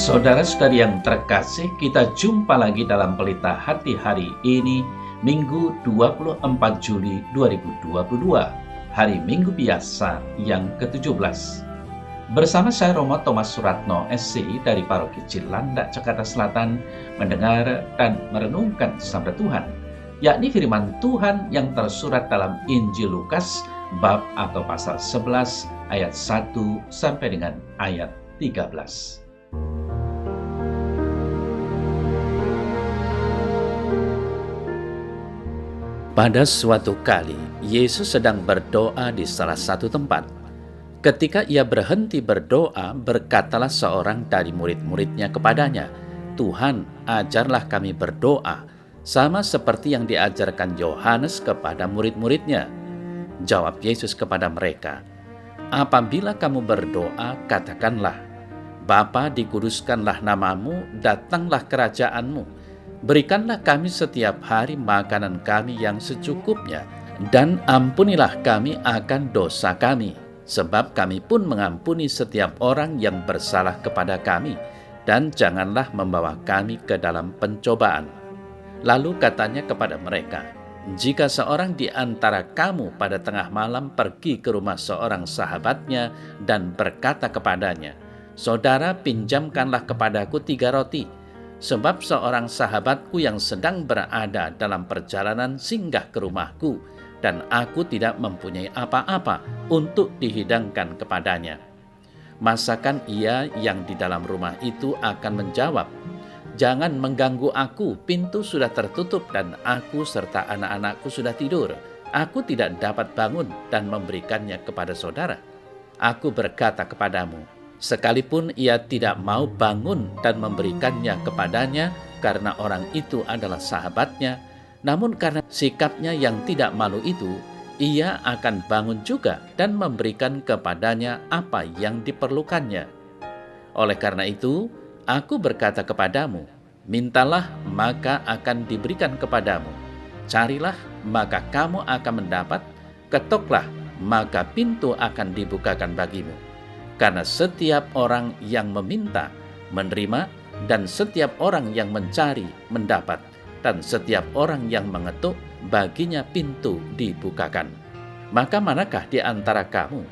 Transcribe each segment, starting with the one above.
Saudara-saudari yang terkasih, kita jumpa lagi dalam Pelita Hati hari ini, Minggu 24 Juli 2022, hari Minggu biasa yang ke-17. Bersama saya Romo Thomas Suratno, SC dari Paroki Cilandak, Jakarta Selatan, mendengar dan merenungkan sabda Tuhan, yakni firman Tuhan yang tersurat dalam Injil Lukas, bab atau pasal 11, ayat 1 sampai dengan ayat 13. Pada suatu kali, Yesus sedang berdoa di salah satu tempat. Ketika ia berhenti berdoa, berkatalah seorang dari murid-muridnya kepadanya, "Tuhan, ajarlah kami berdoa, sama seperti yang diajarkan Yohanes kepada murid-muridnya." Jawab Yesus kepada mereka, "Apabila kamu berdoa, katakanlah, Bapa, dikuduskanlah namamu, datanglah kerajaanmu. Berikanlah kami setiap hari makanan kami yang secukupnya, dan ampunilah kami akan dosa kami, sebab kami pun mengampuni setiap orang yang bersalah kepada kami, dan janganlah membawa kami ke dalam pencobaan." Lalu katanya kepada mereka, "Jika seorang di antara kamu pada tengah malam pergi ke rumah seorang sahabatnya dan berkata kepadanya, 'Saudara, pinjamkanlah kepadaku 3 roti, sebab seorang sahabatku yang sedang berada dalam perjalanan singgah ke rumahku, dan aku tidak mempunyai apa-apa untuk dihidangkan kepadanya.' Masakan ia yang di dalam rumah itu akan menjawab, 'Jangan mengganggu aku, pintu sudah tertutup dan aku serta anak-anakku sudah tidur. Aku tidak dapat bangun dan memberikannya kepada saudara.' Aku berkata kepadamu, sekalipun ia tidak mau bangun dan memberikannya kepadanya karena orang itu adalah sahabatnya, namun karena sikapnya yang tidak malu itu, ia akan bangun juga dan memberikan kepadanya apa yang diperlukannya. Oleh karena itu, aku berkata kepadamu, mintalah maka akan diberikan kepadamu, carilah maka kamu akan mendapat, ketoklah maka pintu akan dibukakan bagimu. Karena setiap orang yang meminta, menerima, dan setiap orang yang mencari, mendapat, dan setiap orang yang mengetuk, baginya pintu dibukakan. Maka manakah di antara kamu,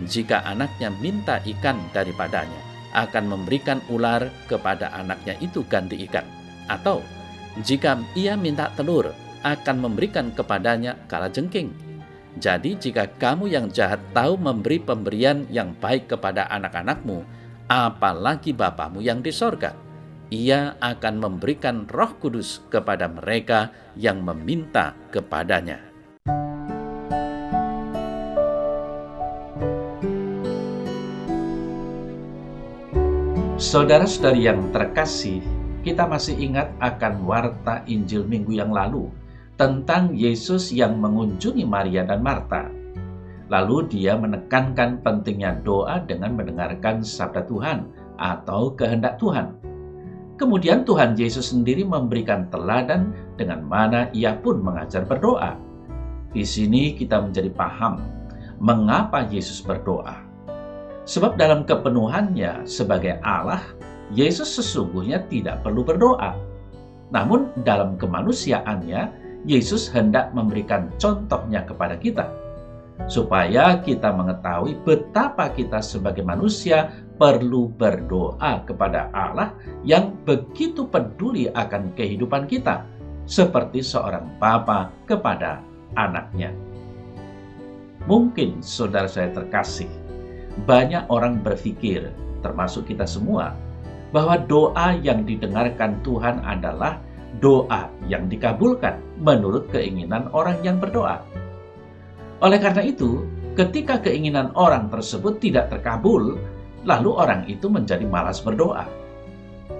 jika anaknya minta ikan daripadanya, akan memberikan ular kepada anaknya itu ganti ikan? Atau jika ia minta telur, akan memberikan kepadanya kalajengking? Jadi jika kamu yang jahat tahu memberi pemberian yang baik kepada anak-anakmu, apalagi Bapamu yang di sorga, ia akan memberikan Roh Kudus kepada mereka yang meminta kepadanya." Saudara-saudari yang terkasih, kita masih ingat akan warta Injil minggu yang lalu tentang Yesus yang mengunjungi Maria dan Marta. Lalu dia menekankan pentingnya doa dengan mendengarkan sabda Tuhan atau kehendak Tuhan. Kemudian Tuhan Yesus sendiri memberikan teladan dengan mana ia pun mengajar berdoa. Di sini kita menjadi paham mengapa Yesus berdoa. Sebab dalam kepenuhannya sebagai Allah, Yesus sesungguhnya tidak perlu berdoa. Namun dalam kemanusiaannya, Yesus hendak memberikan contohnya kepada kita, supaya kita mengetahui betapa kita sebagai manusia perlu berdoa kepada Allah yang begitu peduli akan kehidupan kita, seperti seorang bapa kepada anaknya. Mungkin saudara saya terkasih, banyak orang berpikir, termasuk kita semua, bahwa doa yang didengarkan Tuhan adalah doa yang dikabulkan menurut keinginan orang yang berdoa. Oleh karena itu, ketika keinginan orang tersebut tidak terkabul, lalu orang itu menjadi malas berdoa.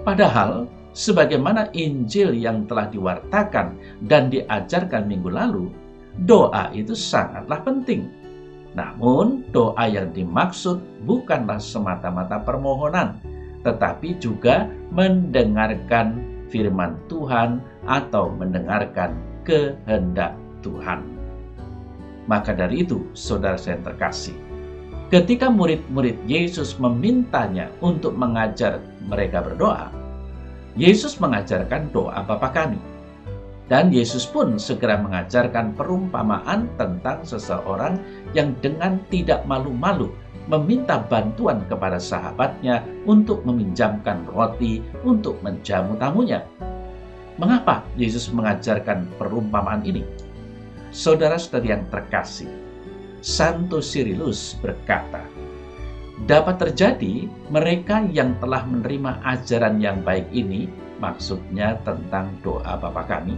Padahal, sebagaimana Injil yang telah diwartakan dan diajarkan minggu lalu, doa itu sangatlah penting. Namun, doa yang dimaksud bukanlah semata-mata permohonan, tetapi juga mendengarkan firman Tuhan atau mendengarkan kehendak Tuhan. Maka dari itu, saudara saya terkasih, Ketika murid-murid Yesus memintanya untuk mengajar mereka berdoa, Yesus mengajarkan doa Bapa kami. Dan Yesus pun segera mengajarkan perumpamaan tentang seseorang yang dengan tidak malu-malu meminta bantuan kepada sahabatnya untuk meminjamkan roti untuk menjamu tamunya. Mengapa Yesus mengajarkan perumpamaan ini? Saudara-saudari yang terkasih, Santo Cyrillus berkata, dapat terjadi mereka yang telah menerima ajaran yang baik ini, maksudnya tentang doa Bapa kami,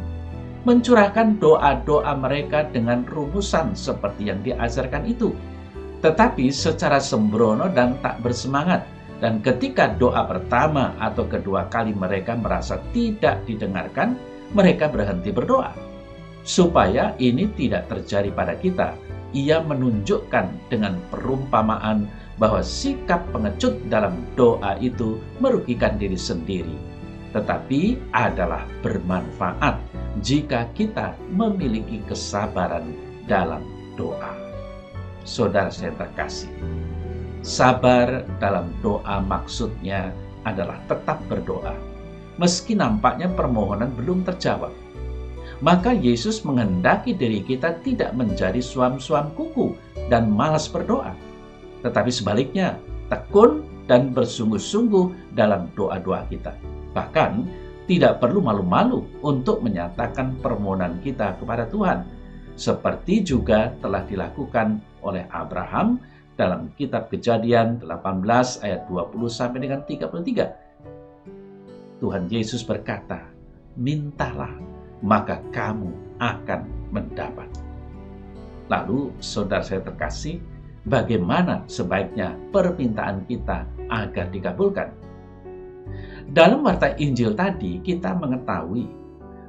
mencurahkan doa-doa mereka dengan rumusan seperti yang diajarkan itu, tetapi secara sembrono dan tak bersemangat. Dan ketika doa pertama atau kedua kali mereka merasa tidak didengarkan, mereka berhenti berdoa. Supaya ini tidak terjadi pada kita, ia menunjukkan dengan perumpamaan bahwa sikap pengecut dalam doa itu merugikan diri sendiri, tetapi adalah bermanfaat jika kita memiliki kesabaran dalam doa. Saudara saya terkasih, sabar dalam doa maksudnya adalah tetap berdoa, meski nampaknya permohonan belum terjawab. Maka Yesus menghendaki diri kita tidak menjadi suam-suam kuku dan malas berdoa, tetapi sebaliknya tekun dan bersungguh-sungguh dalam doa-doa kita. Bahkan tidak perlu malu-malu untuk menyatakan permohonan kita kepada Tuhan, seperti juga telah dilakukan oleh Abraham dalam kitab Kejadian 18 ayat 20 sampai dengan 33. Tuhan Yesus berkata, mintalah maka kamu akan mendapat. Lalu saudara saya terkasih, bagaimana sebaiknya permintaan kita agar dikabulkan? Dalam warta Injil tadi kita mengetahui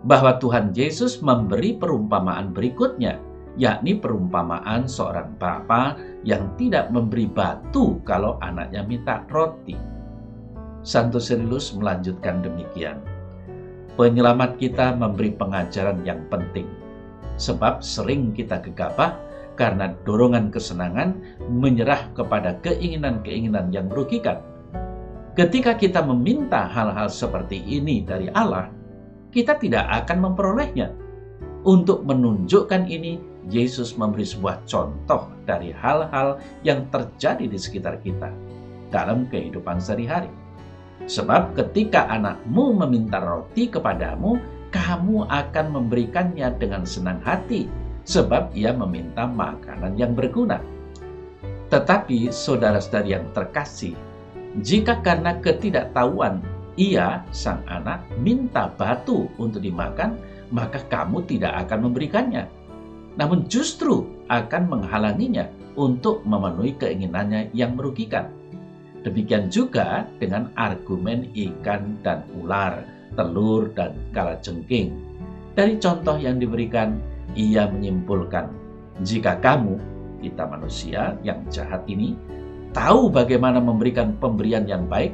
bahwa Tuhan Yesus memberi perumpamaan berikutnya, yakni perumpamaan seorang bapa yang tidak memberi batu kalau anaknya minta roti. Santo Cyrillus melanjutkan demikian. Penyelamat kita memberi pengajaran yang penting, sebab sering kita gegabah karena dorongan kesenangan menyerah kepada keinginan-keinginan yang merugikan. Ketika kita meminta hal-hal seperti ini dari Allah, kita tidak akan memperolehnya. Untuk menunjukkan ini, Yesus memberi sebuah contoh dari hal-hal yang terjadi di sekitar kita dalam kehidupan sehari-hari. Sebab ketika anakmu meminta roti kepadamu, kamu akan memberikannya dengan senang hati, sebab ia meminta makanan yang berguna. Tetapi saudara-saudari yang terkasih, jika karena ketidaktahuan ia, sang anak, minta batu untuk dimakan, maka kamu tidak akan memberikannya, namun justru akan menghalanginya untuk memenuhi keinginannya yang merugikan. Demikian juga dengan argumen ikan dan ular, telur dan kalajengking. Dari contoh yang diberikan, ia menyimpulkan, jika kamu, kita manusia yang jahat ini, tahu bagaimana memberikan pemberian yang baik,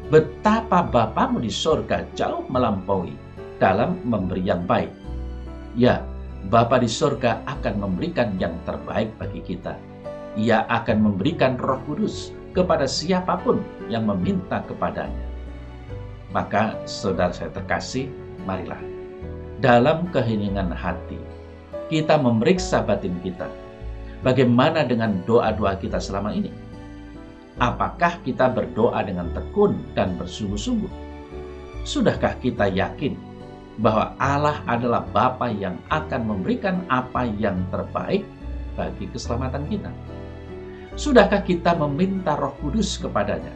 betapa Bapamu di sorga jauh melampaui dalam memberi yang baik. Ya, Bapa di sorga akan memberikan yang terbaik bagi kita. Ia akan memberikan Roh Kudus kepada siapapun yang meminta kepadanya. Maka saudara saya terkasih, marilah dalam keheningan hati kita memeriksa batin kita. Bagaimana dengan doa-doa kita selama ini? Apakah kita berdoa dengan tekun dan bersungguh-sungguh? Sudahkah kita yakin bahwa Allah adalah Bapa yang akan memberikan apa yang terbaik bagi keselamatan kita? Sudahkah kita meminta Roh Kudus kepadanya?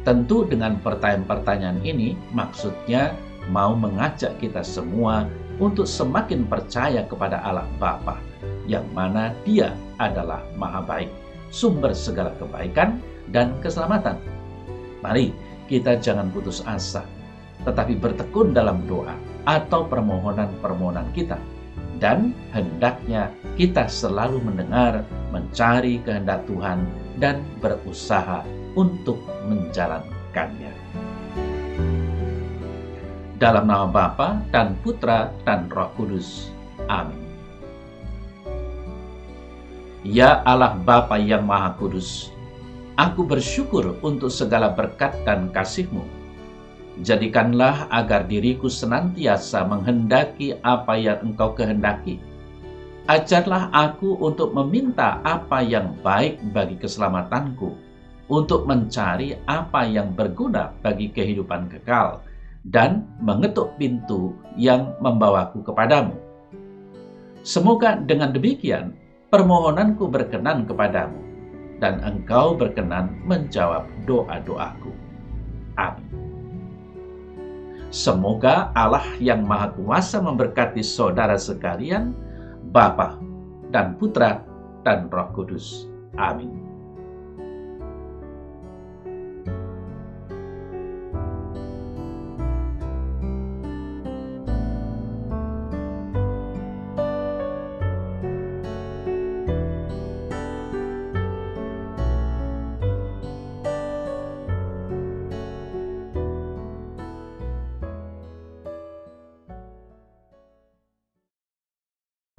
Tentu dengan pertanyaan-pertanyaan ini maksudnya mau mengajak kita semua untuk semakin percaya kepada Allah Bapa, yang mana Dia adalah Maha Baik, sumber segala kebaikan dan keselamatan. Mari kita jangan putus asa, tetapi bertekun dalam doa atau permohonan-permohonan kita. Dan hendaknya kita selalu mendengar, mencari kehendak Tuhan, dan berusaha untuk menjalankannya. Dalam nama Bapa dan Putra dan Roh Kudus. Amin. Ya Allah Bapa yang Maha Kudus, Aku bersyukur untuk segala berkat dan kasih-Mu. Jadikanlah agar diriku senantiasa menghendaki apa yang Engkau kehendaki. Ajarlah aku untuk meminta apa yang baik bagi keselamatanku, untuk mencari apa yang berguna bagi kehidupan kekal, dan mengetuk pintu yang membawaku kepadamu. Semoga dengan demikian permohonanku berkenan kepadamu, dan Engkau berkenan menjawab doa-doaku. Amin. Semoga Allah yang Maha Kuasa memberkati saudara sekalian, Bapa dan Putra dan Roh Kudus. Amin.